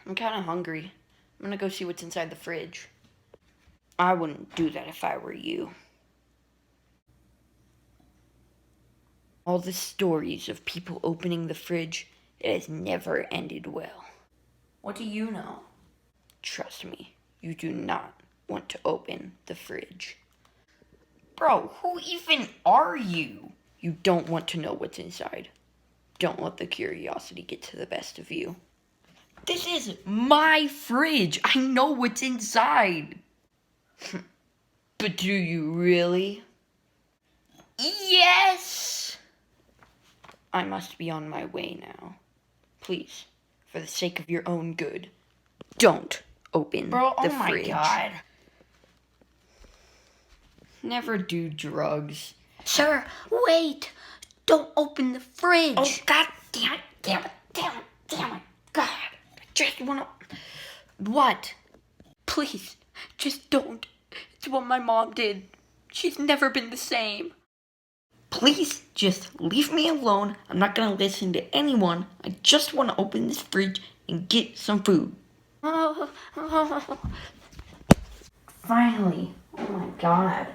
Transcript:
I'm kind of hungry. I'm gonna go see what's inside the fridge. I wouldn't do that if I were you. All the stories of people opening the fridge, it has never ended well. What do you know? Trust me, you do not want to open the fridge. Bro, who even are you? You don't want to know what's inside. Don't let the curiosity get to the best of you. This is my fridge. I know what's inside. But do you really? Yes! I must be on my way now. Please, for the sake of your own good, don't open the fridge. Oh my God. Never do drugs. Sir, wait! Don't open the fridge! Oh, God damn it, God. I just wanna... What? Please, just don't. It's what my mom did. She's never been the same. Please, just leave me alone. I'm not gonna listen to anyone. I just wanna open this fridge and get some food. Finally. Oh my God.